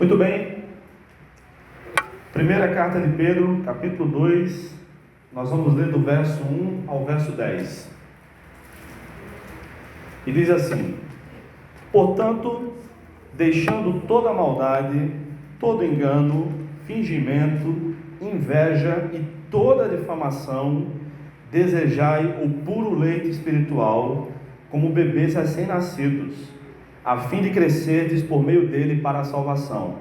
Muito bem, primeira carta de Pedro, capítulo 2, nós vamos ler do verso 1 ao verso 10. E diz assim: portanto, deixando toda maldade, todo engano, fingimento, inveja e toda difamação, desejai o puro leite espiritual, como bebês recém-nascidos, a fim de crescerdes por meio dele para a salvação.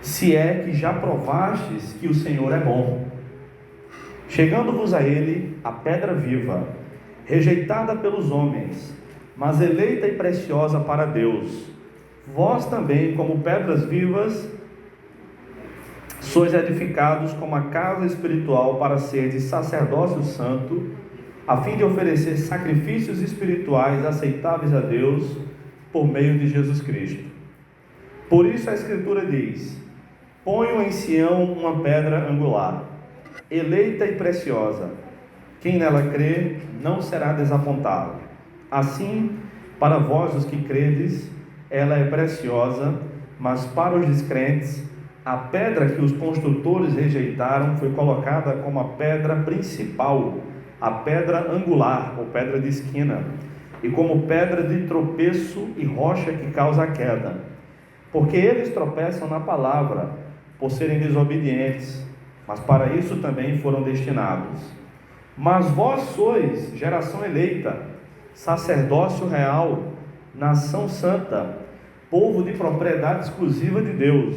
Se é que já provastes que o Senhor é bom. Chegando-vos a ele, a pedra viva, rejeitada pelos homens, mas eleita e preciosa para Deus, vós também, como pedras vivas, sois edificados como a casa espiritual para seres sacerdócio santo, a fim de oferecer sacrifícios espirituais aceitáveis a Deus por meio de Jesus Cristo. Por isso a Escritura diz: ponho em Sião uma pedra angular, eleita e preciosa. Quem nela crê não será desapontado. Assim, para vós os que credes, ela é preciosa, mas para os descrentes, a pedra que os construtores rejeitaram foi colocada como a pedra principal, a pedra angular, ou pedra de esquina, e como pedra de tropeço e rocha que causa a queda. Porque eles tropeçam na palavra, por serem desobedientes, mas para isso também foram destinados. Mas vós sois geração eleita, sacerdócio real, nação santa, povo de propriedade exclusiva de Deus,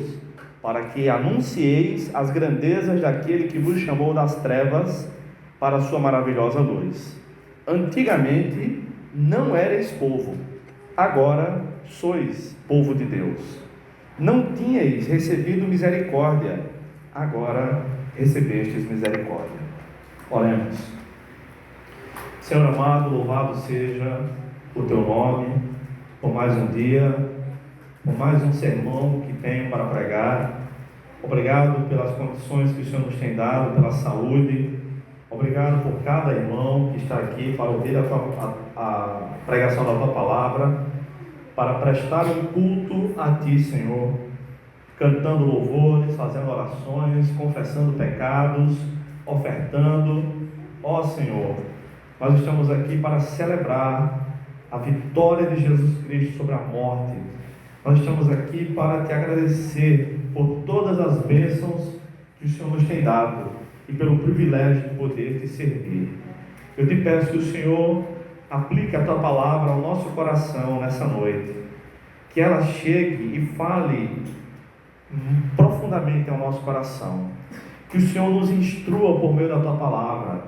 para que anuncieis as grandezas daquele que vos chamou das trevas para a sua maravilhosa luz. Antigamente não erais povo, agora sois povo de Deus. Não tinhais recebido misericórdia, agora recebestes misericórdia. Oremos. Senhor amado, louvado seja o teu nome, por mais um dia, por mais um sermão que tenho para pregar. Obrigado pelas condições que o Senhor nos tem dado, pela saúde. Obrigado por cada irmão que está aqui para ouvir a pregação da tua palavra, para prestar um culto a ti, Senhor, cantando louvores, fazendo orações, confessando pecados, ofertando. Ó Senhor, nós estamos aqui para celebrar a vitória de Jesus Cristo sobre a morte. Nós estamos aqui para te agradecer por todas as bênçãos que o Senhor nos tem dado e pelo privilégio de poder te servir. Eu te peço que o Senhor aplique a tua palavra ao nosso coração nessa noite, que ela chegue e fale profundamente ao nosso coração, que o Senhor nos instrua por meio da tua palavra,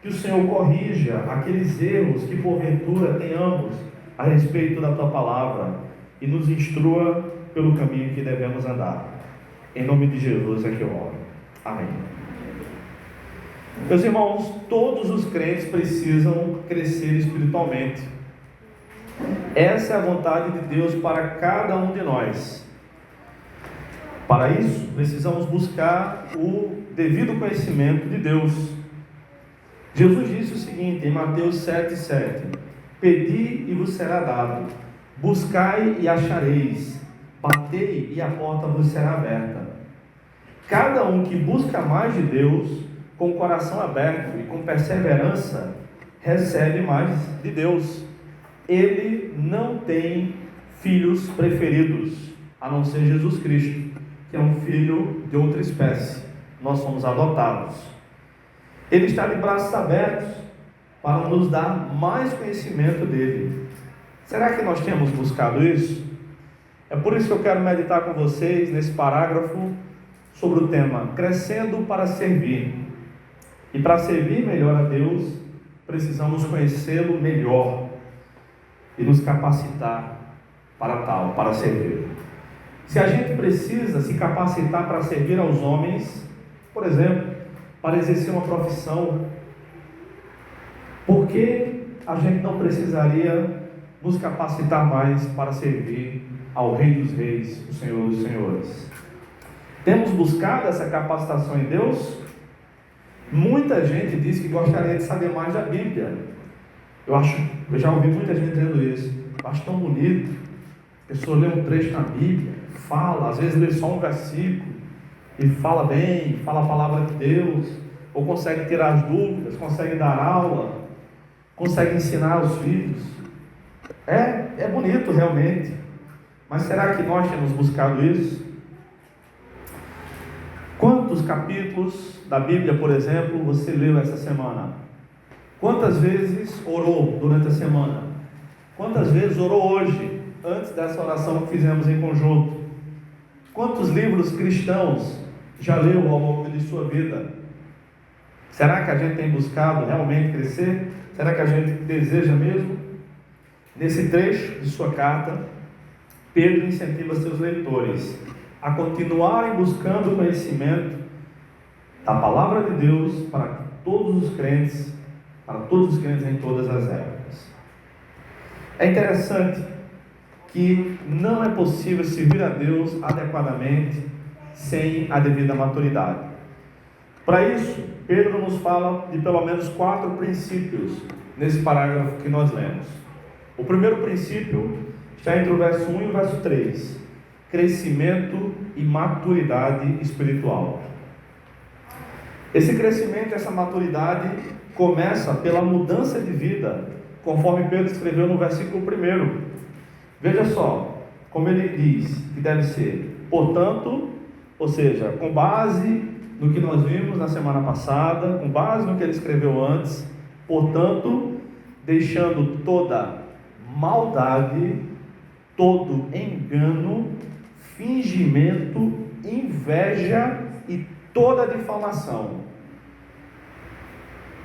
que o Senhor corrija aqueles erros que porventura tenhamos a respeito da tua palavra e nos instrua pelo caminho que devemos andar. Em nome de Jesus é que eu oro. Amém. Meus irmãos, todos os crentes precisam crescer espiritualmente. Essa é a vontade de Deus para cada um de nós. Para isso, precisamos buscar o devido conhecimento de Deus. Jesus disse o seguinte em Mateus 7,7: pedi e vos será dado, buscai e achareis, batei e a porta vos será aberta. Cada um que busca mais de Deus, com o coração aberto e com perseverança, recebe mais de Deus. Ele não tem filhos preferidos, a não ser Jesus Cristo, que é um filho de outra espécie. Nós somos adotados. Ele está de braços abertos para nos dar mais conhecimento dele. Será que nós temos buscado isso? É por isso que eu quero meditar com vocês nesse parágrafo sobre o tema crescendo para servir. E para servir melhor a Deus, precisamos conhecê-lo melhor e nos capacitar para tal, para servir. Se a gente precisa se capacitar para servir aos homens, por exemplo, para exercer uma profissão, por que a gente não precisaria nos capacitar mais para servir ao Rei dos Reis, o Senhor dos Senhores? Temos buscado essa capacitação em Deus? Muita gente diz que gostaria de saber mais da Bíblia. Eu já ouvi muita gente dizendo isso. Eu acho tão bonito. pessoa lê um trecho na Bíblia, fala, às vezes lê só um versículo, e fala bem, fala a palavra de Deus, ou consegue tirar as dúvidas, consegue dar aula, consegue ensinar os filhos. É bonito realmente, mas será que nós temos buscado isso? Quantos capítulos da Bíblia, por exemplo, você leu essa semana? Quantas vezes orou durante a semana? Quantas vezes orou hoje, antes dessa oração que fizemos em conjunto? Quantos livros cristãos já leu ao longo de sua vida? Será que a gente tem buscado realmente crescer? Será que a gente deseja mesmo? Nesse trecho de sua carta, Pedro incentiva seus leitores a continuarem buscando o conhecimento da palavra de Deus para todos os crentes em todas as épocas. É interessante que não é possível servir a Deus adequadamente sem a devida maturidade. Para isso, Pedro nos fala de pelo menos 4 princípios nesse parágrafo que nós lemos. O primeiro princípio está entre o verso 1 e o verso 3. Crescimento e maturidade espiritual. Esse crescimento, essa maturidade começa pela mudança de vida, conforme Pedro escreveu no versículo 1. Veja só, como ele diz que deve ser, portanto, ou seja, com base no que nós vimos na semana passada, com base no que ele escreveu antes, portanto, deixando toda maldade, todo engano, fingimento, inveja e toda difamação.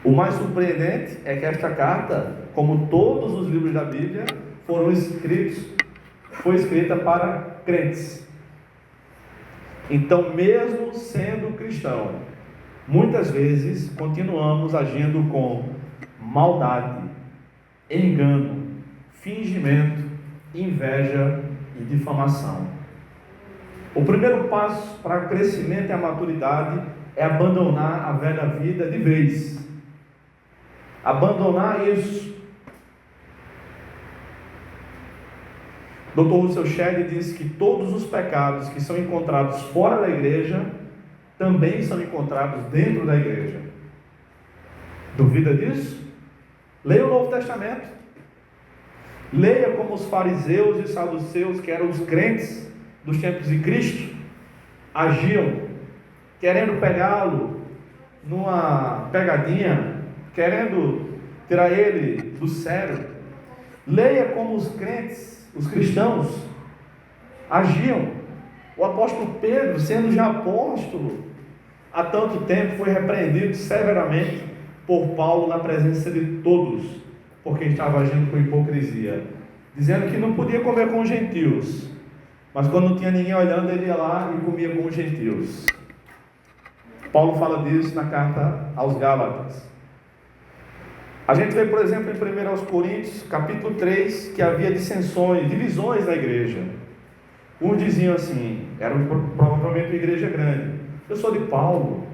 O mais surpreendente é que esta carta, como todos os livros da Bíblia, foi escrita para crentes. Então, mesmo sendo cristão, muitas vezes continuamos agindo com maldade, engano, fingimento, inveja e difamação. O primeiro passo para o crescimento e a maturidade é abandonar a velha vida de vez. Abandonar isso. Dr. Russell Shedd diz que todos os pecados que são encontrados fora da igreja também são encontrados dentro da igreja. Duvida disso? Leia o Novo Testamento. Leia como os fariseus e saduceus, que eram os crentes dos tempos de Cristo, agiam, querendo pegá-lo numa pegadinha, querendo tirar ele do sério. Leia como os crentes, os cristãos, agiam. O apóstolo Pedro, sendo já apóstolo há tanto tempo, foi repreendido severamente por Paulo na presença de todos, porque estava agindo com hipocrisia, dizendo que não podia comer com os gentios, mas quando não tinha ninguém olhando, ele ia lá e comia com os gentios. Paulo fala disso na carta aos Gálatas. A gente vê, por exemplo, em 1 Coríntios, capítulo 3, que havia dissensões, divisões na igreja. Uns diziam assim, era provavelmente uma igreja grande: eu sou de Paulo,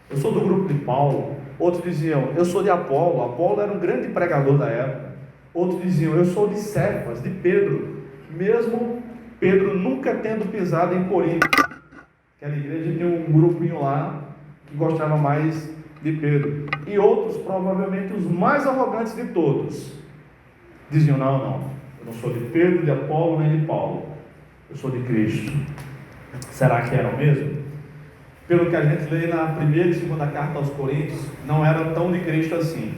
eu sou do grupo de Paulo. Outros diziam, eu sou de Apolo. Apolo era um grande pregador da época. Outros diziam, eu sou de Cefas, de Pedro. Mesmo Pedro nunca tendo pisado em Corinto, aquela igreja tinha um grupinho lá que gostava mais de Pedro. E outros, provavelmente os mais arrogantes de todos, diziam, não, eu não sou de Pedro, de Apolo, nem de Paulo, eu sou de Cristo. Será que eram mesmo? Pelo que a gente lê na primeira e segunda carta aos Coríntios, não eram tão de Cristo assim.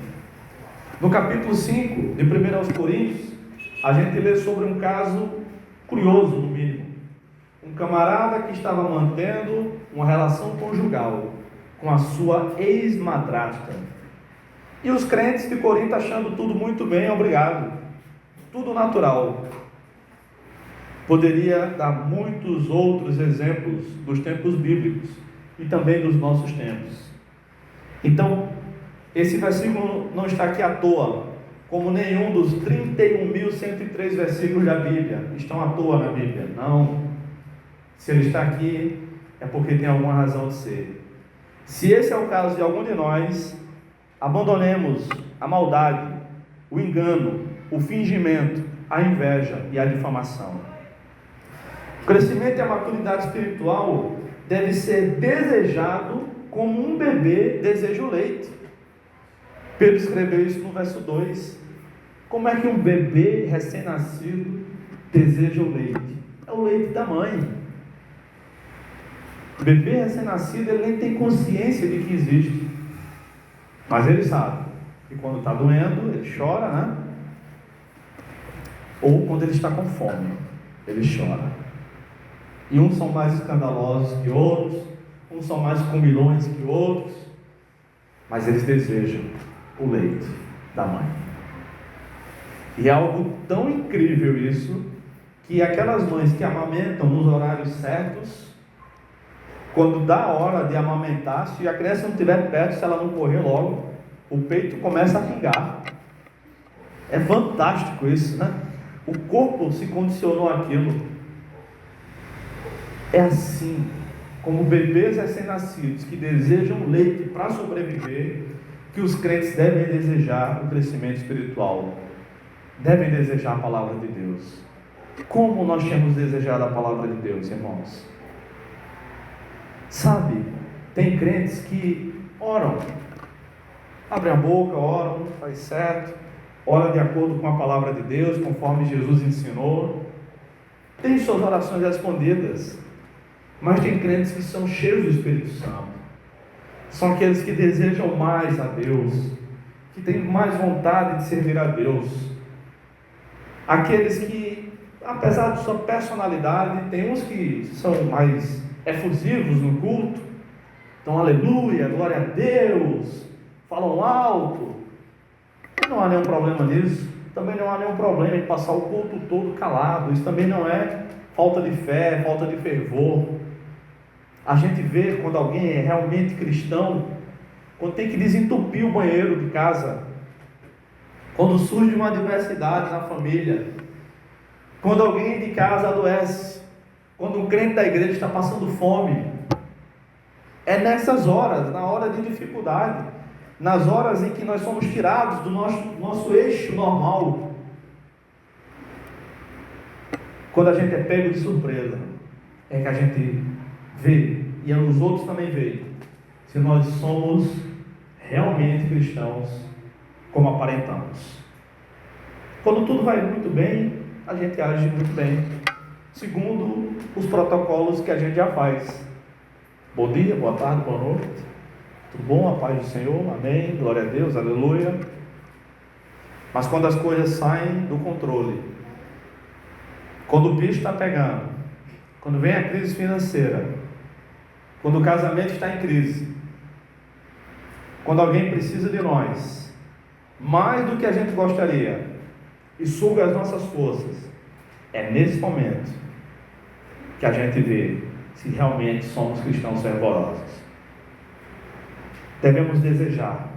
No capítulo 5 de 1 aos Coríntios, a gente lê sobre um caso curioso, no mínimo. Um camarada que estava mantendo uma relação conjugal com a sua ex-madrasta. E os crentes de Corinto achando tudo muito bem, obrigado. Tudo natural. Poderia dar muitos outros exemplos dos tempos bíblicos e também dos nossos tempos. Então, esse versículo não está aqui à toa, como nenhum dos 31.103 versículos da Bíblia estão à toa na Bíblia. Não. Se ele está aqui, é porque tem alguma razão de ser. Se esse é o caso de algum de nós, abandonemos a maldade, o engano, o fingimento, a inveja e a difamação. crescimento e a maturidade espiritual deve ser desejado como um bebê deseja o leite. Pedro escreveu isso no verso 2. Como é que um bebê recém-nascido deseja o leite? É o leite da mãe. O bebê recém-nascido, ele nem tem consciência de que existe, mas ele sabe que quando está doendo, ele chora, né? Ou quando ele está com fome, ele chora. E uns são mais escandalosos que outros, uns são mais comilões que outros, mas eles desejam o leite da mãe. E é algo tão incrível isso, que aquelas mães que amamentam nos horários certos, quando dá a hora de amamentar, se a criança não estiver perto, se ela não correr logo, o peito começa a pingar. É fantástico isso, né? O corpo se condicionou àquilo. É assim como bebês recém-nascidos que desejam leite para sobreviver, que os crentes devem desejar o crescimento espiritual, devem desejar a palavra de Deus. Como nós temos desejado a palavra de Deus, irmãos? Sabe, tem crentes que oram, abrem a boca, oram, faz certo, oram de acordo com a palavra de Deus, conforme Jesus ensinou, tem suas orações respondidas, mas tem crentes que são cheios do Espírito Santo, são aqueles que desejam mais a Deus, que têm mais vontade de servir a Deus, aqueles que, apesar de sua personalidade, tem uns que são mais efusivos no culto, então aleluia, glória a Deus, falam alto, não há nenhum problema nisso, também não há nenhum problema em passar o culto todo calado, isso também não é falta de fé, falta de fervor. A gente vê quando alguém é realmente cristão, quando tem que desentupir o banheiro de casa, quando surge uma adversidade na família, quando alguém de casa adoece, quando um crente da igreja está passando fome. É nessas horas, na hora de dificuldade, nas horas em que nós somos tirados do nosso eixo normal, quando a gente é pego de surpresa, é que a gente vê, e os outros também veem, se nós somos realmente cristãos, como aparentamos. Quando tudo vai muito bem, a gente age muito bem, segundo os protocolos que a gente já faz. Bom dia, boa tarde, boa noite, tudo bom? A paz do Senhor, amém, glória a Deus, aleluia. Mas quando as coisas saem do controle, quando o bicho está pegando, quando vem a crise financeira, quando o casamento está em crise, quando alguém precisa de nós, mais do que a gente gostaria, e suga as nossas forças, é nesse momento que a gente vê se realmente somos cristãos fervorosos. Devemos desejar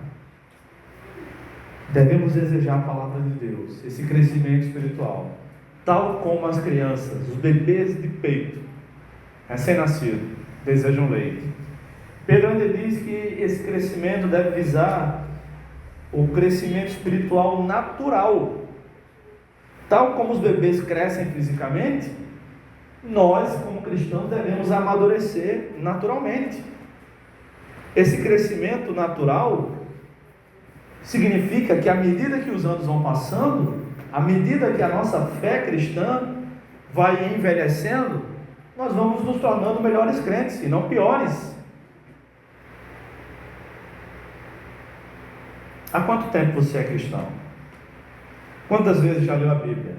a palavra de Deus, esse crescimento espiritual, tal como as crianças, os bebês de peito, recém-nascidos, desejam leite. Pedro ainda diz que esse crescimento deve visar o crescimento espiritual natural. Tal como os bebês crescem fisicamente, nós, como cristãos, devemos amadurecer naturalmente. Esse crescimento natural significa que à medida que os anos vão passando, à medida que a nossa fé cristã vai envelhecendo, nós vamos nos tornando melhores crentes e não piores. Há quanto tempo você é cristão? Quantas vezes já leu a Bíblia?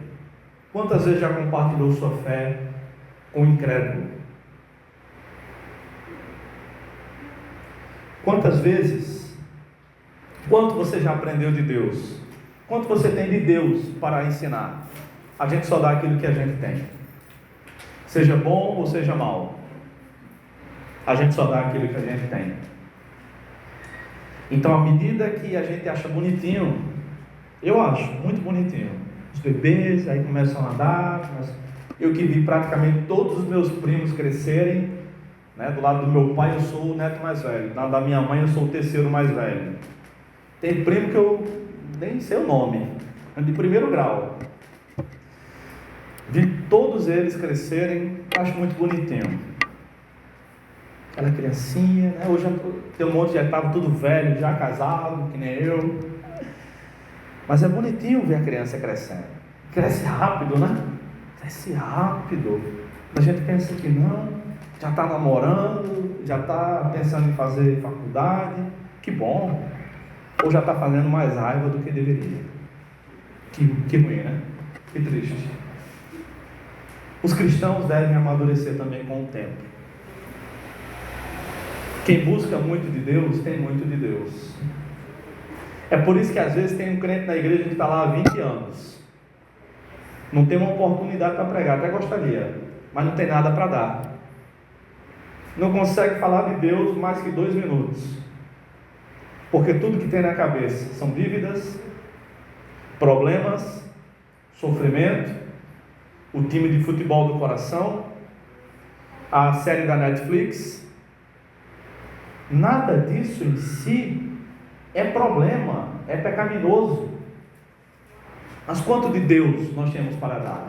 Quantas vezes já compartilhou sua fé com o incrédulo? Quantas vezes? Quanto você já aprendeu de Deus? Quanto você tem de Deus para ensinar? A gente só dá aquilo que a gente tem, seja bom ou seja mal, a gente só dá aquilo que a gente tem. Então, à medida que a gente acha bonitinho, eu acho muito bonitinho, os bebês aí começam a andar, eu que vi praticamente todos os meus primos crescerem, né? Do lado do meu pai eu sou o neto mais velho, do lado da minha mãe eu sou o terceiro mais velho. Tem primo que eu nem sei o nome, de primeiro grau. Vi todos eles crescerem, eu acho muito bonitinho. Aquela criancinha, né? Hoje tem um monte, já estava tudo velho, já casado, que nem eu. Mas é bonitinho ver a criança crescendo. Cresce rápido, né? Cresce rápido. A gente pensa que não, já está namorando, já está pensando em fazer faculdade. Que bom. Ou já está fazendo mais raiva do que deveria. Que ruim, né? Que triste. Os cristãos devem amadurecer também com o tempo. Quem busca muito de Deus, tem muito de Deus. É por isso que às vezes tem um crente na igreja que está lá há 20 anos. Não tem uma oportunidade para pregar, até gostaria, mas não tem nada para dar. Não consegue falar de Deus mais que 2 minutos. Porque tudo que tem na cabeça são dívidas, problemas, sofrimento, o time de futebol do coração, a série da Netflix. Nada disso em si é problema, é pecaminoso. Mas quanto de Deus nós temos para dar?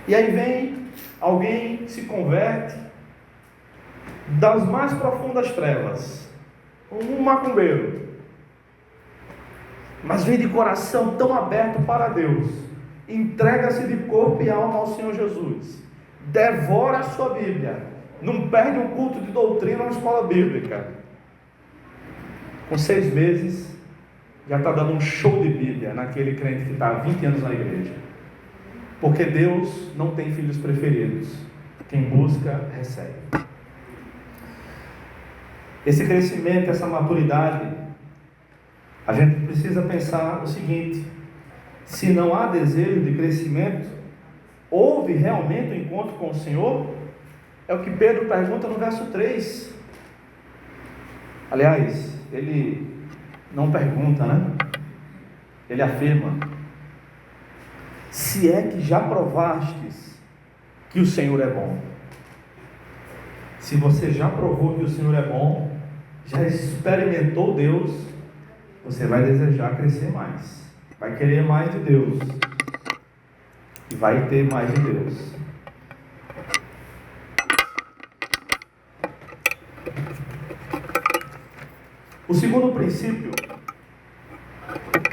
E aí vem alguém, se converte das mais profundas trevas, um macumbeiro, mas vem de coração tão aberto para Deus, entrega-se de corpo e alma ao Senhor Jesus, devora a sua Bíblia, não perde um culto de doutrina na escola bíblica. Com 6 meses, já está dando um show de Bíblia naquele crente que está há 20 anos na igreja. Porque Deus não tem filhos preferidos. Quem busca, recebe. Esse crescimento, essa maturidade, a gente precisa pensar o seguinte: se não há desejo de crescimento, houve realmente um encontro com o Senhor? É o que Pedro pergunta no verso 3. Aliás, ele não pergunta, né? Ele afirma: se é que já provastes que o Senhor é bom. Se você já provou que o Senhor é bom, já experimentou Deus, você vai desejar crescer mais, vai querer mais de Deus e vai ter mais de Deus. O segundo princípio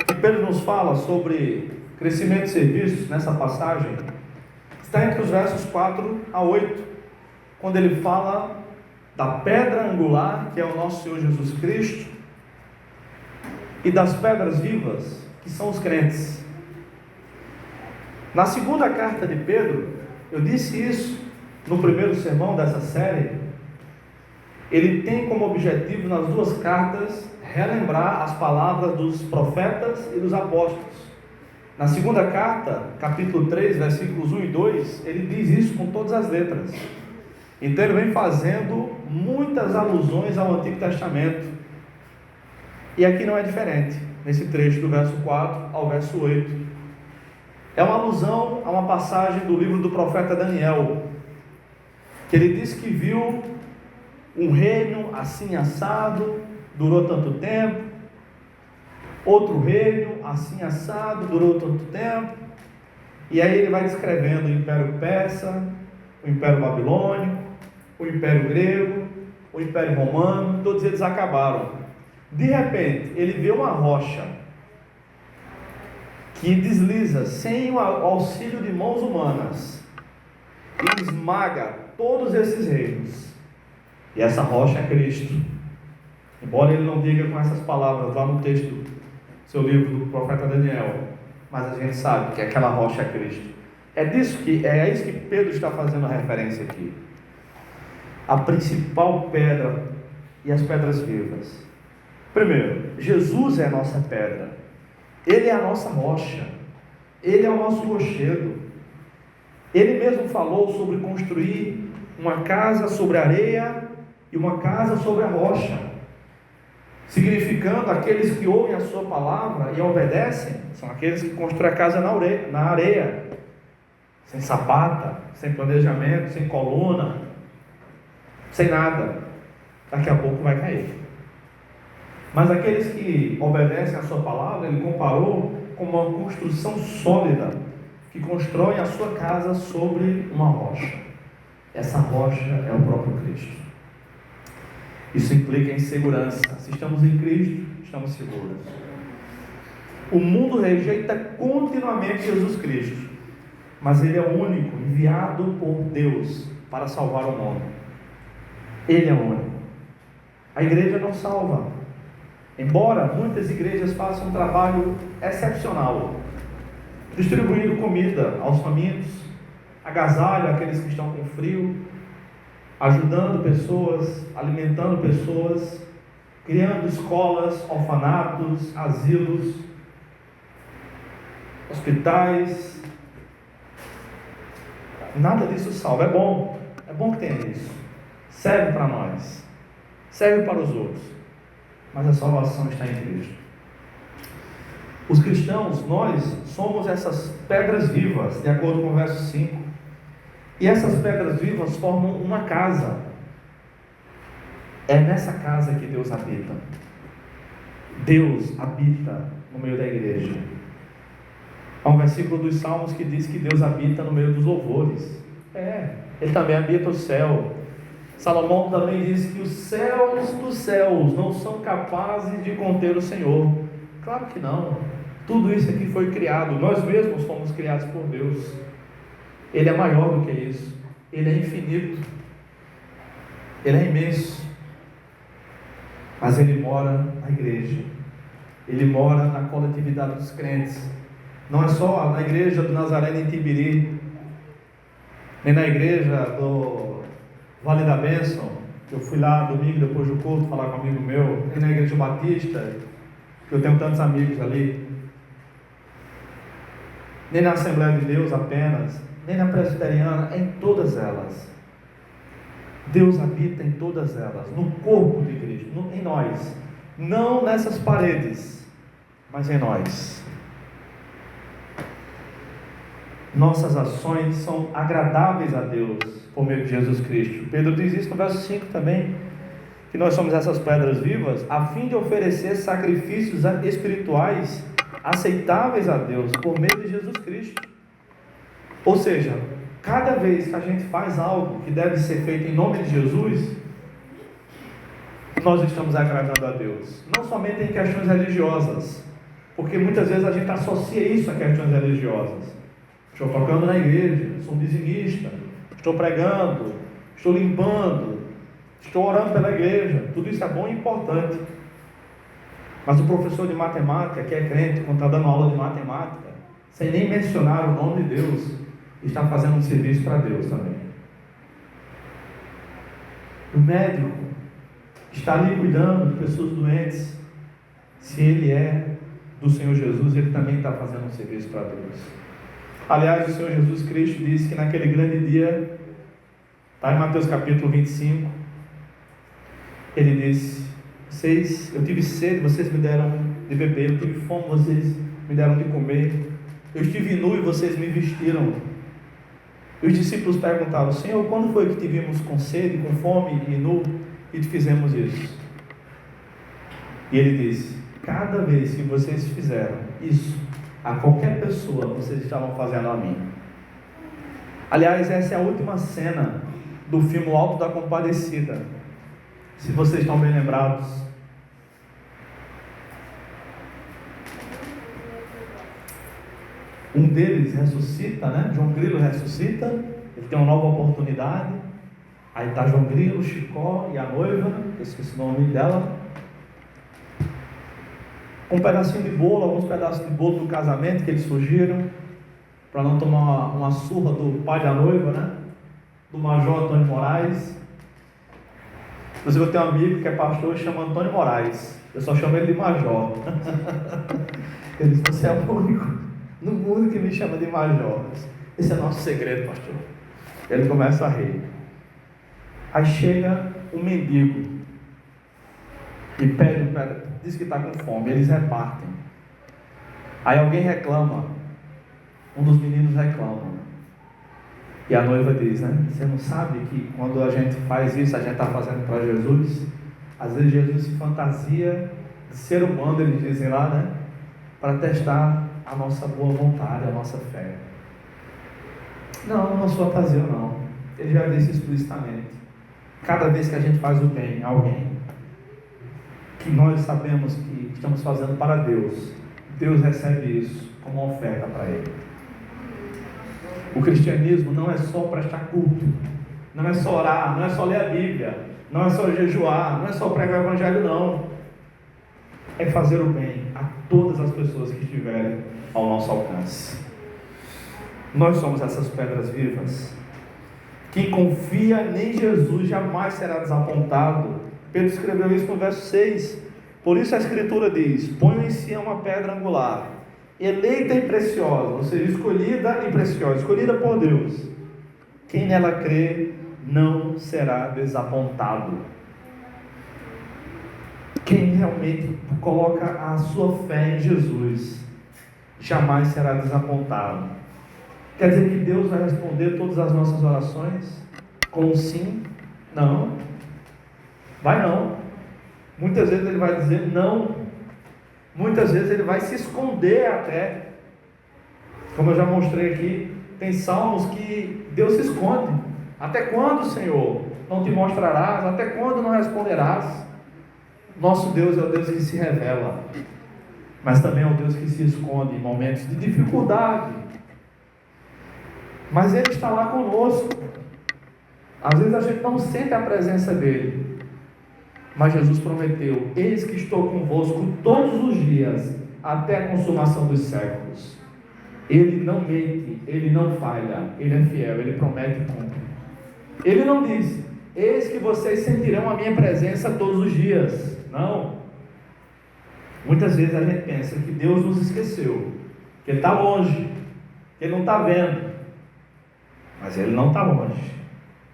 que Pedro nos fala sobre crescimento de serviços nessa passagem está entre os versos 4 a 8, quando ele fala da pedra angular, que é o nosso Senhor Jesus Cristo, e das pedras vivas, que são os crentes. Na segunda carta de Pedro, eu disse isso no primeiro sermão dessa série. Ele tem como objetivo, nas 2 cartas, relembrar as palavras dos profetas e dos apóstolos. Na segunda carta, capítulo 3, versículos 1 e 2, ele diz isso com todas as letras. Então ele vem fazendo muitas alusões ao Antigo Testamento. E aqui não é diferente, nesse trecho do verso 4 ao verso 8. É uma alusão a uma passagem do livro do profeta Daniel, que ele diz que viu um reino assim assado, durou tanto tempo. Outro reino assim assado, durou tanto tempo. E aí ele vai descrevendo o Império Persa, o Império Babilônico, o Império Grego, o Império Romano. Todos eles acabaram. De repente ele vê uma rocha que desliza sem o auxílio de mãos humanas e esmaga todos esses reinos. E essa rocha é Cristo. Embora ele não diga com essas palavras lá no texto do seu livro do profeta Daniel, mas a gente sabe que aquela rocha é Cristo. É isso que Pedro está fazendo a referência aqui. A principal pedra e as pedras vivas. Primeiro, Jesus é a nossa pedra. Ele é a nossa rocha. Ele é o nosso rochedo. Ele mesmo falou sobre construir uma casa sobre a areia e uma casa sobre a rocha, significando aqueles que ouvem a sua palavra e a obedecem, são aqueles que constroem a casa na areia, sem sapata, sem planejamento, sem coluna, sem nada. Daqui a pouco vai cair. Mas aqueles que obedecem a sua palavra, ele comparou com uma construção sólida, que constroem a sua casa sobre uma rocha. Essa rocha é o próprio Cristo. Isso implica em segurança. Se estamos em Cristo, estamos seguros. O mundo rejeita continuamente Jesus Cristo, mas Ele é o único enviado por Deus para salvar o mundo. Ele é o único. A igreja não salva, embora muitas igrejas façam um trabalho excepcional, distribuindo comida aos famintos, agasalho àqueles que estão com frio, ajudando pessoas, alimentando pessoas, criando escolas, orfanatos, asilos, hospitais. Nada disso salva. É bom que tenha isso, serve para nós, serve para os outros, mas a salvação está em Cristo. Os cristãos, nós somos essas pedras vivas, de acordo com o verso 5, e essas pedras vivas formam uma casa. É nessa casa que Deus habita. Deus habita no meio da igreja. Há um versículo dos Salmos que diz que Deus habita no meio dos louvores. Ele também habita o céu. Salomão também diz que os céus dos céus não são capazes de conter o Senhor. Claro que não. Tudo isso aqui foi criado. Nós mesmos fomos criados por Deus. Ele é maior do que isso. Ele é infinito. Ele é imenso. Mas Ele mora na igreja. Ele mora na coletividade dos crentes. Não é só na igreja do Nazareno em Tibiri, nem na igreja do Vale da Bênção, que eu fui lá domingo depois do culto falar com um amigo meu, nem na igreja Batista, que eu tenho tantos amigos ali, nem na Assembleia de Deus apenas, nem na Presbiteriana, em todas elas. Deus habita em todas elas, no corpo de Cristo, em nós, não nessas paredes, mas em nós. Nossas ações são agradáveis a Deus por meio de Jesus Cristo. Pedro diz isso no verso 5 também, que nós somos essas pedras vivas a fim de oferecer sacrifícios espirituais aceitáveis a Deus por meio de Jesus Cristo. Ou seja, cada vez que a gente faz algo que deve ser feito em nome de Jesus, nós estamos agradando a Deus. Não somente em questões religiosas, porque muitas vezes a gente associa isso a questões religiosas. Estou tocando na igreja, sou dizimista, estou pregando, estou limpando, estou orando pela igreja. Tudo isso é bom e importante. Mas o professor de matemática, que é crente, quando está dando aula de matemática, sem nem mencionar o nome de Deus, está fazendo um serviço para Deus também. O médico está ali cuidando de pessoas doentes. Se ele é do Senhor Jesus, ele também está fazendo um serviço para Deus. Aliás, o Senhor Jesus Cristo disse que naquele grande dia, está em Mateus capítulo 25, Ele disse: eu tive sede, vocês me deram de beber, eu tive fome, vocês me deram de comer, eu estive nu e vocês me vestiram. E os discípulos perguntavam: Senhor, quando foi que te vimos com sede, com fome e nu e te fizemos isso? E Ele disse: cada vez que vocês fizeram isso a qualquer pessoa, vocês estavam fazendo a mim. Aliás, essa é a última cena do filme O Alto da Compadecida, se vocês estão bem lembrados. Um deles ressuscita, né? João Grilo ressuscita, ele tem uma nova oportunidade. Aí está João Grilo, Chicó e a noiva, eu esqueci o nome dela, um pedacinho de bolo, alguns pedaços de bolo do casamento que eles fugiram, para não tomar uma surra do pai da noiva, né? Do Major Antônio Moraes. Inclusive eu tenho um amigo que é pastor e chama Antônio Moraes, eu só chamo ele de Major. Ele disse: você é o único no mundo que me chama de Major. Esse é nosso segredo, pastor. Ele começa a rir. Aí chega um mendigo e diz que está com fome. Eles repartem. Aí alguém reclama, um dos meninos reclama, e a noiva diz, né? Você não sabe que quando a gente faz isso, a gente está fazendo para Jesus? Às vezes Jesus se fantasia de ser humano, eles dizem lá, né? Para testar a nossa boa vontade, a nossa fé. Não sou fantasia, não. Ele já disse explicitamente. Cada vez que a gente faz o bem a alguém, que nós sabemos que estamos fazendo para Deus, Deus recebe isso como uma oferta para Ele. O cristianismo não é só prestar culto, não é só orar, não é só ler a Bíblia, não é só jejuar, não é só pregar o Evangelho, não. É fazer o bem a todas as pessoas que estiverem ao nosso alcance. Nós somos essas pedras vivas. Quem confia em Jesus jamais será desapontado. Pedro escreveu isso no verso 6. Por isso a Escritura diz: ponham em Sião uma pedra angular, eleita e preciosa, ou seja, escolhida e preciosa, escolhida por Deus. Quem nela crê não será desapontado. Quem realmente coloca a sua fé em Jesus jamais será desapontado. Quer dizer que Deus vai responder todas as nossas orações com um sim? Não. Vai não. Muitas vezes Ele vai dizer não. Muitas vezes Ele vai se esconder até. Como eu já mostrei aqui, tem salmos que Deus se esconde. Até quando, Senhor, não te mostrarás? Até quando não responderás? Nosso Deus é o Deus que se revela, mas também é o Deus que se esconde em momentos de dificuldade. Mas Ele está lá conosco. Às vezes a gente não sente a presença dEle, mas Jesus prometeu: eis que estou convosco todos os dias, até a consumação dos séculos. Ele não mente, Ele não falha, Ele é fiel, Ele promete e cumpre. Ele não diz: eis que vocês sentirão a minha presença todos os dias. Não. Muitas vezes a gente pensa que Deus nos esqueceu, que Ele está longe, que Ele não está vendo. Mas Ele não está longe,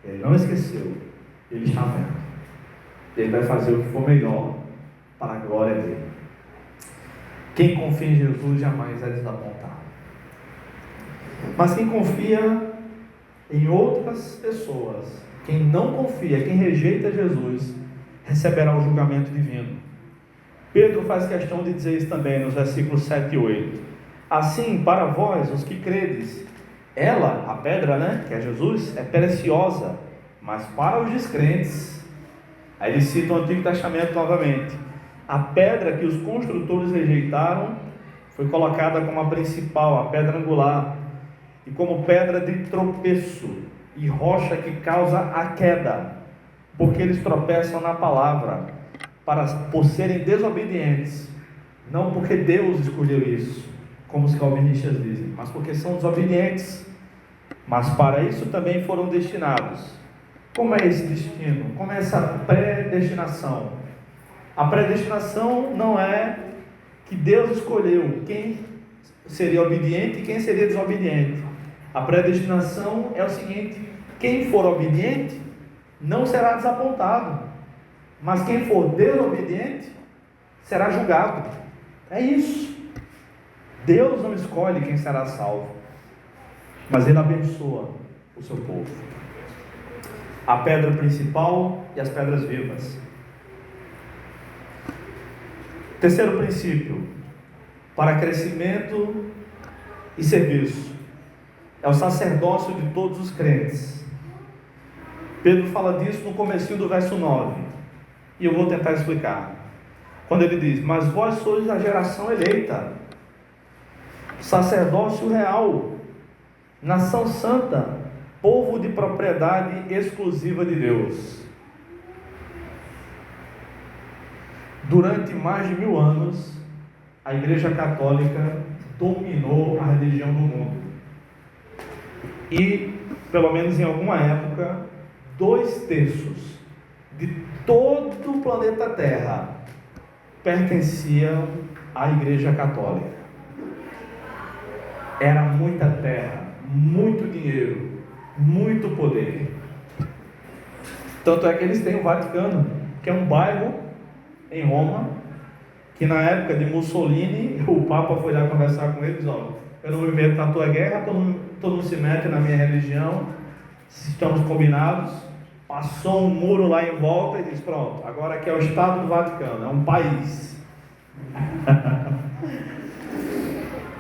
Ele não esqueceu, Ele está vendo. Ele vai fazer o que for melhor para a glória dEle. Quem confia em Jesus jamais é desapontado. Mas quem confia em outras pessoas, quem não confia, quem rejeita Jesus, receberá o julgamento divino. Pedro faz questão de dizer isso também nos versículos 7 e 8. Assim, para vós, os que credes, ela, a pedra, que é Jesus, é preciosa, mas para os descrentes, aí ele cita o Antigo Testamento novamente, a pedra que os construtores rejeitaram foi colocada como a principal, a pedra angular, e como pedra de tropeço e rocha que causa a queda, porque eles tropeçam na palavra, por serem desobedientes, não porque Deus escolheu isso, como os calvinistas dizem, mas porque são desobedientes. Mas para isso também foram destinados. Como é esse destino? Como é essa predestinação? A predestinação não é que Deus escolheu quem seria obediente e quem seria desobediente. A predestinação é o seguinte: quem for obediente não será desapontado, mas quem for desobediente será julgado. É isso. Deus não escolhe quem será salvo, mas Ele abençoa o seu povo. A pedra principal e as pedras vivas. Terceiro princípio, para crescimento e serviço, é o sacerdócio de todos os crentes. Pedro fala disso no comecinho do verso 9, e eu vou tentar explicar. Quando ele diz: mas vós sois a geração eleita, sacerdócio real, nação santa, povo de propriedade exclusiva de Deus. Durante mais de 1000 anos, a Igreja Católica dominou a religião do mundo. E, pelo menos em alguma época, 2/3 de todo o planeta Terra pertenciam à Igreja Católica. Era muita terra, muito dinheiro, muito poder. Tanto é que eles têm o Vaticano, que é um bairro em Roma, que na época de Mussolini, o Papa foi lá conversar com eles: ó, eu não me meto na tua guerra, tu não se mete na minha religião, estamos combinados. Passou um muro lá em volta e disse: pronto, agora aqui é o Estado do Vaticano, é um país.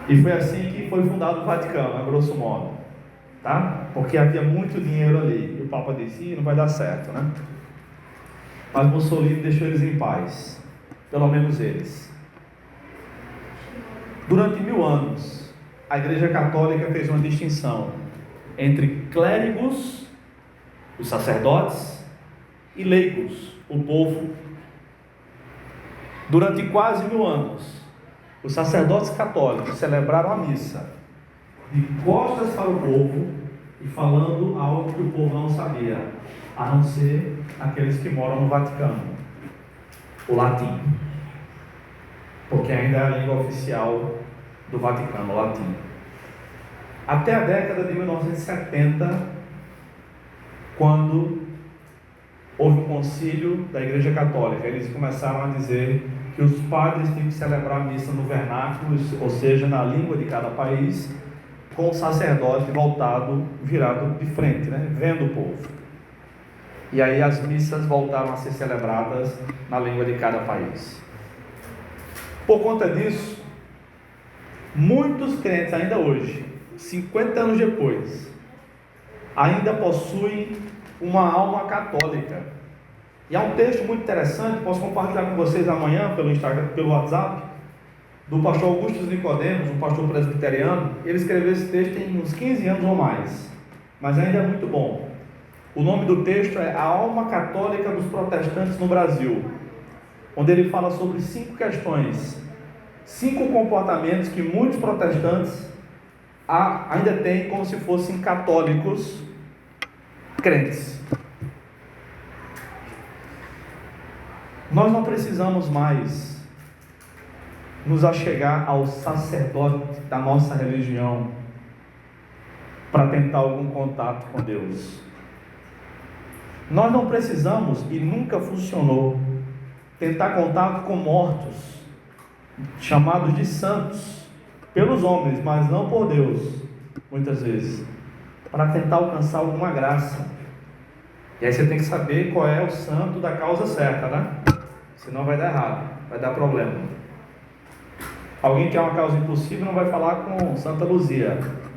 E foi assim que foi fundado o Vaticano, a grosso modo. tá? Porque havia muito dinheiro ali. E o Papa disse: não vai dar certo, né? Mas Mussolini deixou eles em paz, pelo menos eles. Durante 1000 anos, a Igreja Católica fez uma distinção entre clérigos, os sacerdotes, e leigos, o povo. Durante quase 1000 anos, os sacerdotes católicos celebraram a missa de costas para o povo e falando algo que o povo não sabia, a não ser aqueles que moram no Vaticano, o latim, porque ainda é a língua oficial do Vaticano, o latim. Até a década de 1970, quando houve um concílio da Igreja Católica, eles começaram a dizer que os padres tinham que celebrar a missa no vernáculo, ou seja, na língua de cada país, com o sacerdote virado de frente, né, vendo o povo. E aí as missas voltaram a ser celebradas na língua de cada país. Por conta disso, muitos crentes ainda hoje, 50 anos depois, ainda possuem uma alma católica. E há um texto muito interessante, posso compartilhar com vocês amanhã pelo Instagram, pelo WhatsApp, do pastor Augusto Nicodemos, um pastor presbiteriano. Ele escreveu esse texto tem uns 15 anos ou mais, mas ainda é muito bom. O nome do texto é A Alma Católica dos Protestantes no Brasil, onde ele fala sobre 5 questões, 5 comportamentos que muitos protestantes ainda têm como se fossem católicos crentes. Nós não precisamos mais nos achegar ao sacerdote da nossa religião para tentar algum contato com Deus. Nós não precisamos, e nunca funcionou, tentar contato com mortos, chamados de santos, pelos homens, mas não por Deus, muitas vezes, para tentar alcançar alguma graça. E aí você tem que saber qual é o santo da causa certa, né? Senão vai dar errado, vai dar problema. Alguém que é uma causa impossível não vai falar com Santa Luzia.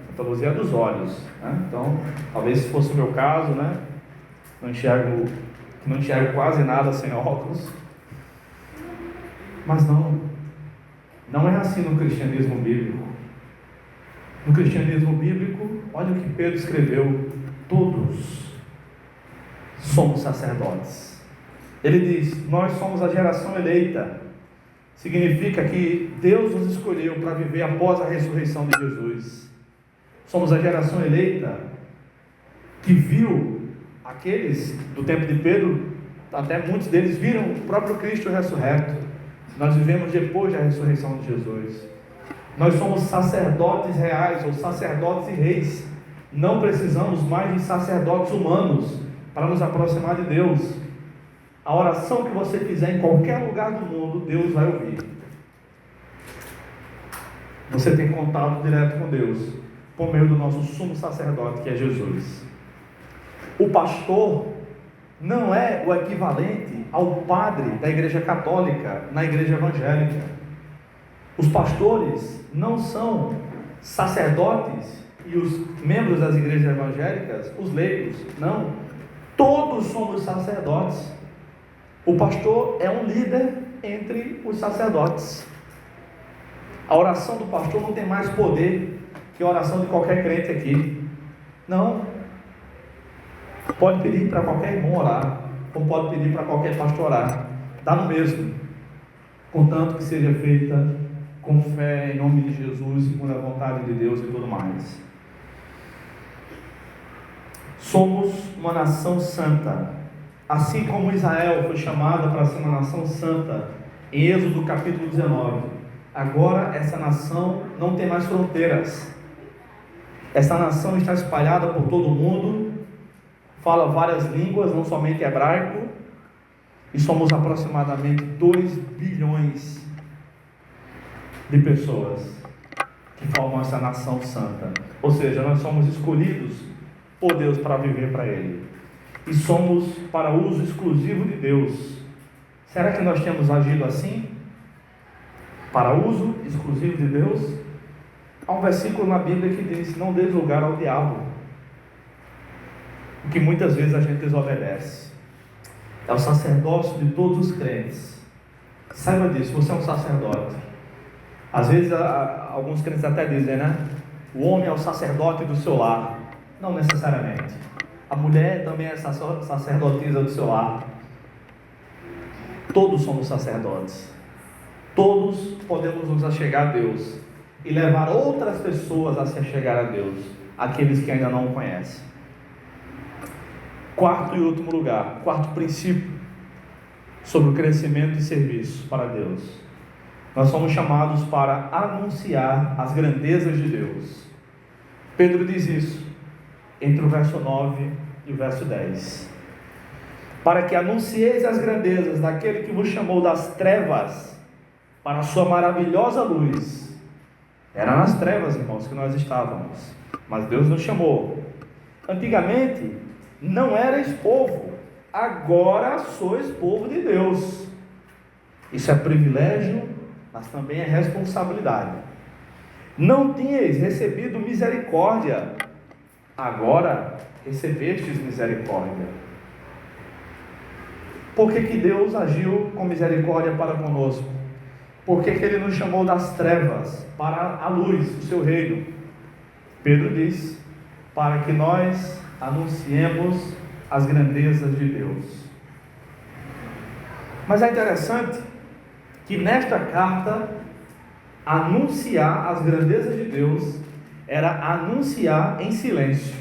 Santa Luzia é dos olhos, né? Então, talvez se fosse o meu caso, né? Não enxergo quase nada sem óculos. Mas não é assim no cristianismo bíblico. No cristianismo bíblico, olha o que Pedro escreveu: todos somos sacerdotes. Ele diz: nós somos a geração eleita. Significa que Deus nos escolheu para viver após a ressurreição de Jesus. Somos a geração eleita que viu aqueles do tempo de Pedro, até muitos deles viram o próprio Cristo ressurreto. Nós vivemos depois da ressurreição de Jesus. Nós somos sacerdotes reais, ou sacerdotes e reis. Não precisamos mais de sacerdotes humanos para nos aproximar de Deus. A oração que você fizer em qualquer lugar do mundo, Deus vai ouvir. Você tem contato direto com Deus por meio do nosso sumo sacerdote, que é Jesus. O pastor não é o equivalente ao padre da Igreja Católica na Igreja Evangélica. Os pastores não são sacerdotes e os membros das igrejas evangélicas, os leigos, não. Todos somos sacerdotes. O pastor é um líder entre os sacerdotes. A oração do pastor não tem mais poder que a oração de qualquer crente aqui. Não. Pode pedir para qualquer irmão orar, como pode pedir para qualquer pastor orar. Dá no mesmo. Contanto que seja feita com fé em nome de Jesus, segundo a vontade de Deus e tudo mais. Somos uma nação santa. Assim como Israel foi chamada para ser uma nação santa em Êxodo capítulo 19, agora essa nação não tem mais fronteiras. Essa nação está espalhada por todo o mundo, fala várias línguas, não somente hebraico, e somos aproximadamente 2 bilhões de pessoas que formam essa nação santa. Ou seja, nós somos escolhidos por Deus para viver para Ele. E somos para uso exclusivo de Deus. Será que nós temos agido assim? Para uso exclusivo de Deus? Há um versículo na Bíblia que diz: não dês lugar ao diabo. o que muitas vezes a gente desobedece. É o sacerdócio de todos os crentes. Saiba disso, você é um sacerdote. Às vezes alguns crentes até dizem, né? O homem é o sacerdote do seu lar. Não necessariamente. A mulher também é sacerdotisa do seu lar. Todos somos sacerdotes. Todos podemos nos achegar a Deus e levar outras pessoas a se achegar a Deus, aqueles que ainda não o conhecem. Quarto e último lugar, quarto princípio sobre o crescimento e serviço para Deus. Nós somos chamados para anunciar as grandezas de Deus. Pedro diz isso entre o verso 9 e o verso 10. Para que anuncieis as grandezas daquele que vos chamou das trevas para a sua maravilhosa luz. Era nas trevas, irmãos, que nós estávamos, mas Deus nos chamou. Antigamente não erais povo, agora sois povo de Deus. Isso é privilégio, mas também é responsabilidade. Não tinhais recebido misericórdia, agora recebestes misericórdia. Por que Deus agiu com misericórdia para conosco? Por que Ele nos chamou das trevas para a luz, o seu reino? Pedro diz, para que nós anunciemos as grandezas de Deus. Mas é interessante que nesta carta, anunciar as grandezas de Deus era anunciar em silêncio.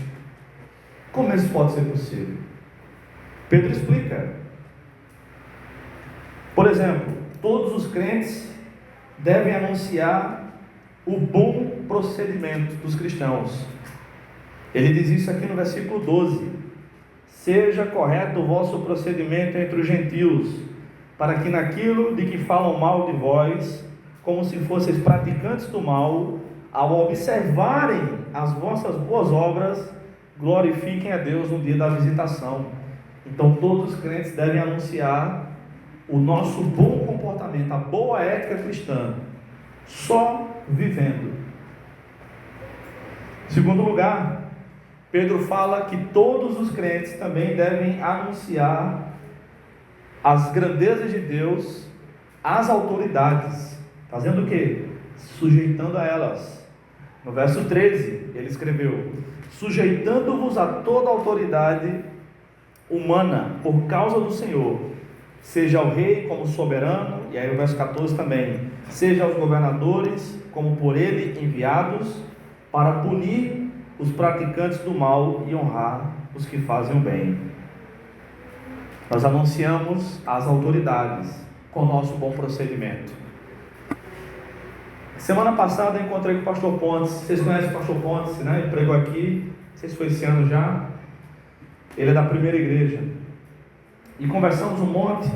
Como isso pode ser possível? Pedro explica. Por exemplo, todos os crentes devem anunciar o bom procedimento dos cristãos. Ele diz isso aqui no versículo 12: seja correto o vosso procedimento entre os gentios, para que naquilo de que falam mal de vós, como se fosseis praticantes do mal, ao observarem as vossas boas obras, glorifiquem a Deus no dia da visitação. Então todos os crentes devem anunciar o nosso bom comportamento, a boa ética cristã, só vivendo. Em segundo lugar, Pedro fala que todos os crentes também devem anunciar as grandezas de Deus às autoridades. Fazendo o quê? Sujeitando a elas. No verso 13, ele escreveu: sujeitando-vos a toda autoridade humana por causa do Senhor, seja ao rei como soberano, e aí o verso 14 também, seja aos governadores como por ele enviados, para punir os praticantes do mal e honrar os que fazem o bem. Nós anunciamos às autoridades com o nosso bom procedimento. Semana passada eu encontrei com o pastor Pontes. Vocês conhecem o pastor Pontes, né? Ele pregou aqui, não sei se foi esse ano já. Ele é da primeira igreja. E conversamos um monte.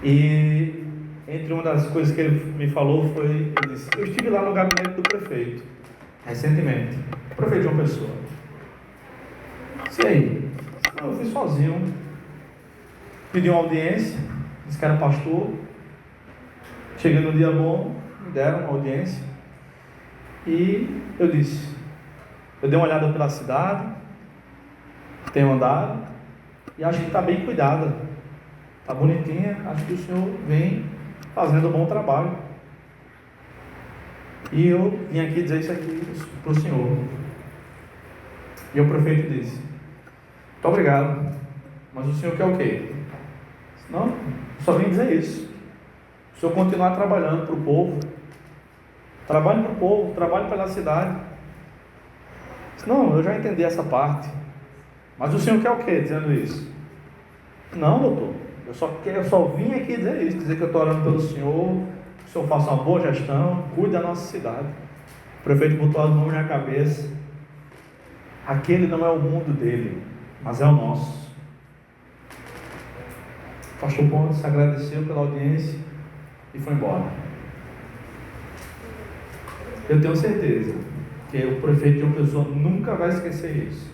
E entre uma das coisas que ele me falou foi, ele disse: eu estive lá no gabinete do prefeito recentemente, o prefeito João Pessoa. E aí? Eu fui sozinho, pedi uma audiência, disse que era pastor. Cheguei no dia bom, me deram uma audiência, e eu disse, eu dei uma olhada pela cidade, tenho andado, e acho que está bem cuidada, está bonitinha, acho que o senhor vem fazendo um bom trabalho. E eu vim aqui dizer isso aqui para o senhor. E o prefeito disse: muito obrigado, mas o senhor quer o quê? Não, só vim dizer isso. O senhor continuar trabalhando para o povo, trabalhe para o povo, trabalhe pela cidade. Não, eu já entendi essa parte. Mas o senhor quer o quê dizendo isso? Não, doutor, eu só vim aqui dizer isso, dizer que eu estou orando pelo senhor, que o senhor faça uma boa gestão, cuide da nossa cidade. O prefeito botou as mãos na cabeça. Aquele não é o mundo dele, mas é o nosso. O pastor Pontes agradeceu pela audiência e foi embora. Eu tenho certeza que o prefeito de uma pessoa nunca vai esquecer isso.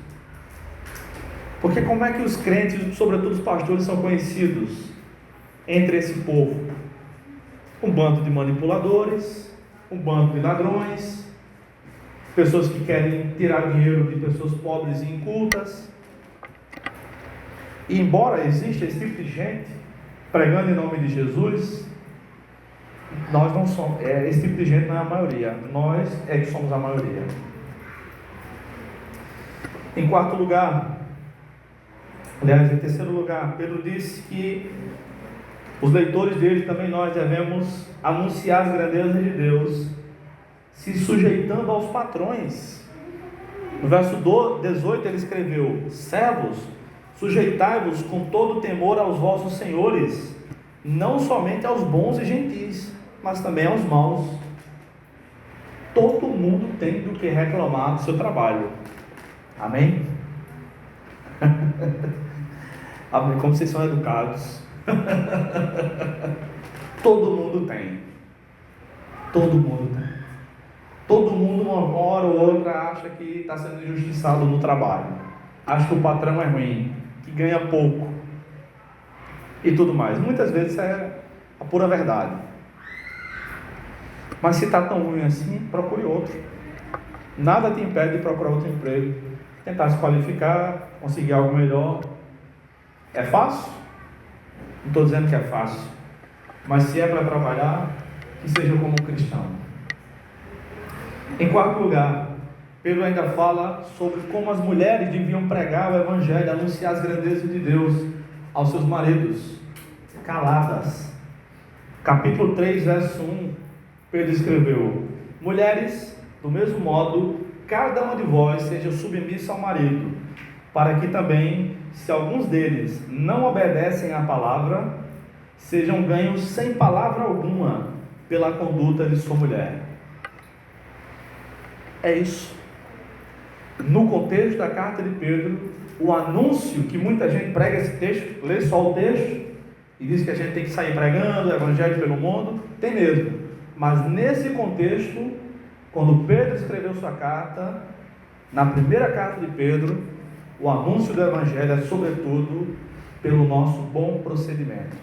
Porque como é que os crentes, sobretudo os pastores, são conhecidos entre esse povo? Um bando de manipuladores, um bando de ladrões, pessoas que querem tirar dinheiro de pessoas pobres e incultas. E embora exista esse tipo de gente pregando em nome de Jesus, nós não somos, esse tipo de gente não é a maioria, nós é que somos a maioria. Em quarto lugar, aliás, em terceiro lugar, Pedro disse que os leitores dele, também nós devemos anunciar as grandezas de Deus, se sujeitando aos patrões. No verso 18 ele escreveu: servos, sujeitai-vos com todo temor aos vossos senhores, não somente aos bons e gentis, mas também aos maus. Todo mundo tem do que reclamar do seu trabalho. Amém? Amém. Como vocês são educados. Todo mundo tem. Todo mundo tem. Todo mundo, uma hora ou outra, acha que está sendo injustiçado no trabalho. Acha que o patrão é ruim, que ganha pouco e tudo mais. Muitas vezes é a pura verdade. Mas se está tão ruim assim, procure outro. Nada te impede de procurar outro emprego, tentar se qualificar, conseguir algo melhor. É fácil? Não estou dizendo que é fácil, mas se é para trabalhar, que seja como um cristão. Em quarto lugar, Pedro ainda fala sobre como as mulheres deviam pregar o Evangelho, anunciar as grandezas de Deus aos seus maridos, caladas. Capítulo 3, verso 1, Pedro escreveu: mulheres, do mesmo modo, cada uma de vós seja submissa ao marido, para que também, se alguns deles não obedecem à palavra, sejam ganhos sem palavra alguma pela conduta de sua mulher. É isso. No contexto da carta de Pedro, o anúncio que muita gente prega esse texto, lê só o texto e diz que a gente tem que sair pregando o Evangelho pelo mundo, tem mesmo. Mas nesse contexto, quando Pedro escreveu sua carta, na primeira carta de Pedro, o anúncio do Evangelho é sobretudo pelo nosso bom procedimento,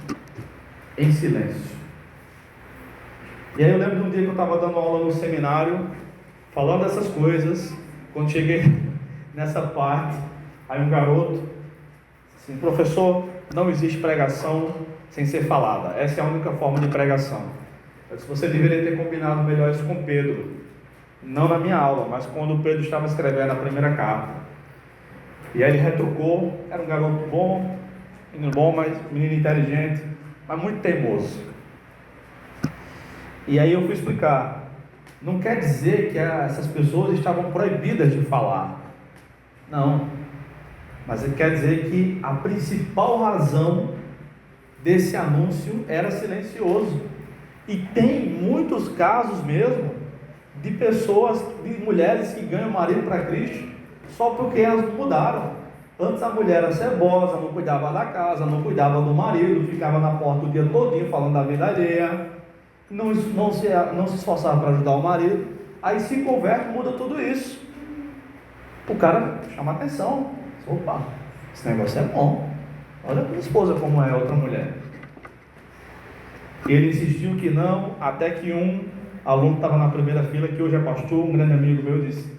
em silêncio. E aí eu lembro de um dia que eu estava dando aula no seminário, falando dessas coisas. Quando cheguei nessa parte, aí um garoto assim: professor, não existe pregação sem ser falada, essa é a única forma de pregação. Eu disse: você deveria ter combinado melhor isso com Pedro, não na minha aula, mas quando Pedro estava escrevendo a primeira carta. E aí ele retrucou, era um garoto bom, menino bom, mas menino inteligente, mas muito teimoso. E aí eu fui explicar: não quer dizer que essas pessoas estavam proibidas de falar, não, mas quer dizer que a principal razão desse anúncio era silencioso. E tem muitos casos mesmo de pessoas, de mulheres que ganham marido para Cristo só porque elas mudaram. Antes a mulher era cebosa, não cuidava da casa, não cuidava do marido, ficava na porta o dia todinho falando da vida alheia, não se esforçava para ajudar o marido. Aí se converte, muda tudo isso. O cara chama atenção: opa, esse negócio é bom, olha a minha esposa como é outra mulher. Ele insistiu que não, até que um aluno estava na primeira fila, que hoje é pastor, um grande amigo meu, disse: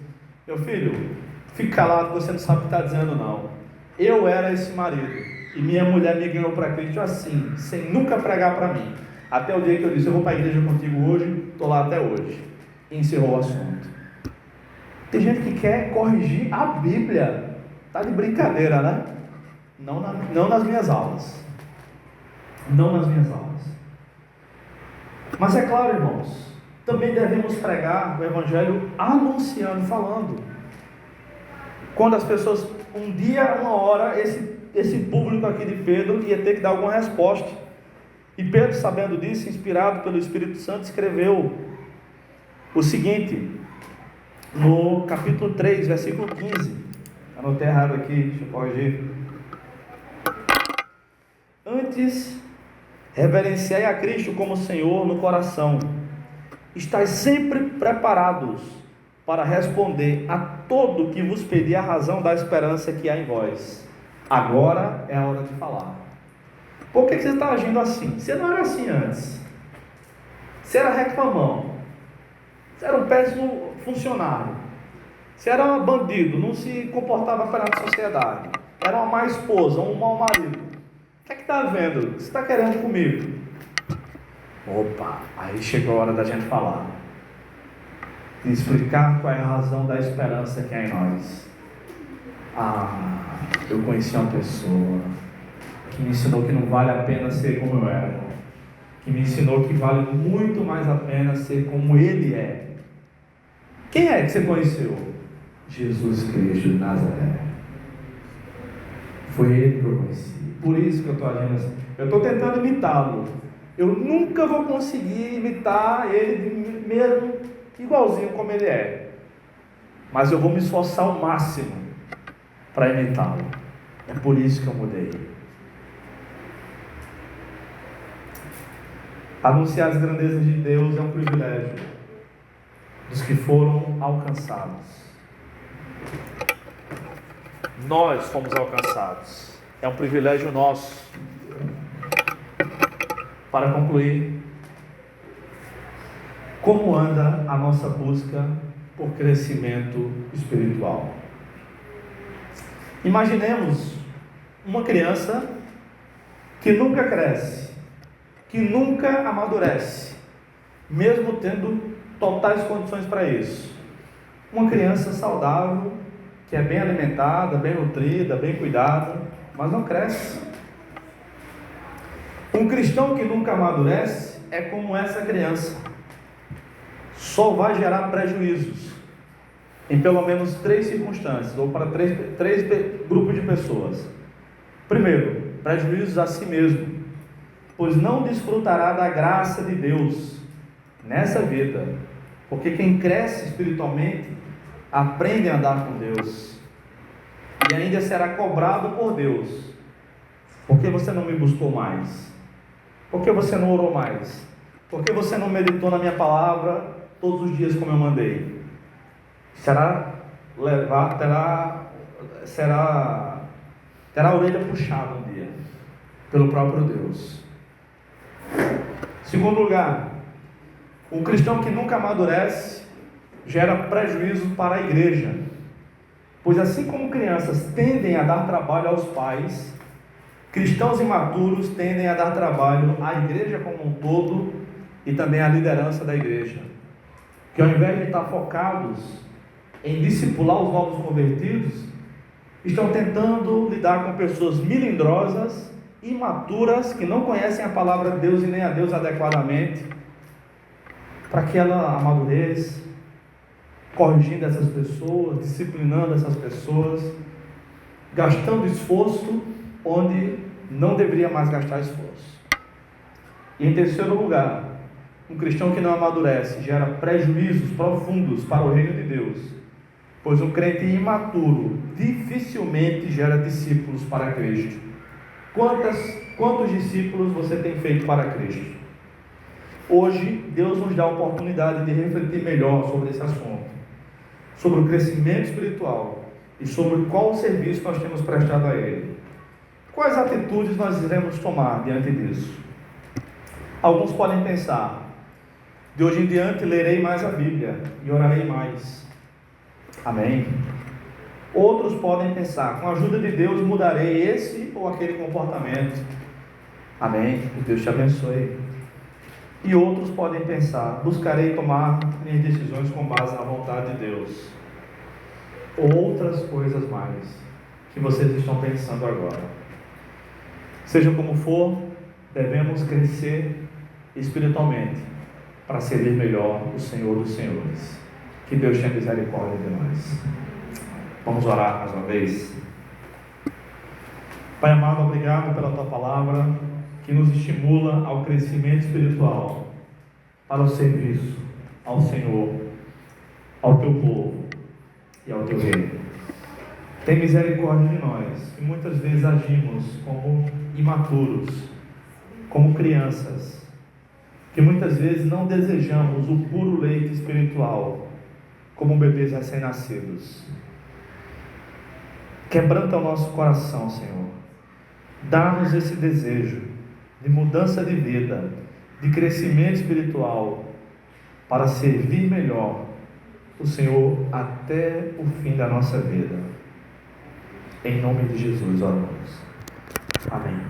meu filho, fique calado, você não sabe o que está dizendo não. Eu era esse marido, e minha mulher me ganhou para Cristo assim, sem nunca pregar para mim, até o dia que eu disse: eu vou para a igreja contigo hoje, estou lá até hoje. E encerrou o assunto. Tem gente que quer corrigir a Bíblia, está de brincadeira, né? Não nas minhas aulas, não nas minhas aulas. Mas é claro, irmãos, também devemos pregar o Evangelho anunciando, falando. Quando as pessoas, um dia, uma hora, esse público aqui de Pedro ia ter que dar alguma resposta. E Pedro, sabendo disso, inspirado pelo Espírito Santo, escreveu o seguinte, no capítulo 3, versículo 15. Anotei errado aqui, deixa eu corrigir. Antes, reverenciai a Cristo como Senhor no coração. Estais sempre preparados para responder a todo que vos pedir a razão da esperança que há em vós. Agora é a hora de falar. Por que você está agindo assim? Você não era assim antes. Você era reclamão. Você era um péssimo funcionário. Você era um bandido, não se comportava perante a sociedade. era uma má esposa, um mau marido. O que é que está havendo? O que você está querendo comigo? Opa, aí chegou a hora da gente falar. De explicar qual é a razão da esperança que há em nós. Eu conheci uma pessoa que me ensinou que não vale a pena ser como eu era, que me ensinou que vale muito mais a pena ser como Ele é. Quem é que você conheceu? Jesus Cristo de Nazaré. Foi Ele que eu conheci. Por isso que eu estou agindo assim. Eu estou tentando imitá-lo. Eu nunca vou conseguir imitar Ele mesmo igualzinho como Ele é. Mas eu vou me esforçar ao máximo para imitá-lo. É por isso que eu mudei. Anunciar as grandezas de Deus é um privilégio dos que foram alcançados. Nós fomos alcançados. É um privilégio nosso. Para concluir, como anda a nossa busca por crescimento espiritual? Imaginemos uma criança que nunca cresce, que nunca amadurece, mesmo tendo totais condições para isso. Uma criança saudável, que é bem alimentada, bem nutrida, bem cuidada, mas não cresce. Um cristão que nunca amadurece é como essa criança. Só vai gerar prejuízos em pelo menos 3 circunstâncias, ou para três grupos de pessoas. Primeiro, prejuízos a si mesmo, pois não desfrutará da graça de Deus nessa vida, porque quem cresce espiritualmente aprende a andar com Deus e ainda será cobrado por Deus. Por que você não me buscou mais? Por que você não orou mais? Por que você não meditou na minha palavra todos os dias como eu mandei? Terá a orelha puxada um dia pelo próprio Deus. Segundo lugar, um cristão que nunca amadurece gera prejuízo para a igreja, pois assim como crianças tendem a dar trabalho aos pais, cristãos imaturos tendem a dar trabalho à igreja como um todo e também à liderança da igreja, que ao invés de estar focados em discipular os novos convertidos, estão tentando lidar com pessoas melindrosas, imaturas, que não conhecem a palavra de Deus e nem a Deus adequadamente, para que ela amadureça, corrigindo essas pessoas, disciplinando essas pessoas, gastando esforço onde não deveria mais gastar esforço. E em terceiro lugar, um cristão que não amadurece gera prejuízos profundos para o reino de Deus, pois um crente imaturo dificilmente gera discípulos para Cristo. Quantos discípulos você tem feito para Cristo? Hoje, Deus nos dá a oportunidade de refletir melhor sobre esse assunto, sobre o crescimento espiritual e sobre qual serviço nós temos prestado a Ele. Quais atitudes nós iremos tomar diante disso? Alguns podem pensar: de hoje em diante lerei mais a Bíblia e orarei mais. Amém? Outros podem pensar: com a ajuda de Deus mudarei esse ou aquele comportamento. Amém? Que Deus te abençoe. E outros podem pensar: buscarei tomar minhas decisões com base na vontade de Deus. Ou outras coisas mais que vocês estão pensando agora. Seja como for, devemos crescer espiritualmente para servir melhor o Senhor dos Senhores. Que Deus tenha misericórdia de nós. Vamos orar mais uma vez. Pai amado, obrigado pela Tua palavra, que nos estimula ao crescimento espiritual, para o serviço ao Senhor, ao Teu povo e ao Teu reino. Tem misericórdia de nós, que muitas vezes agimos como imaturos, como crianças, que muitas vezes não desejamos o puro leite espiritual, como bebês recém-nascidos. Quebranta o nosso coração, Senhor. Dá-nos esse desejo de mudança de vida, de crescimento espiritual, para servir melhor o Senhor até o fim da nossa vida. Em nome de Jesus, oramos. Amém.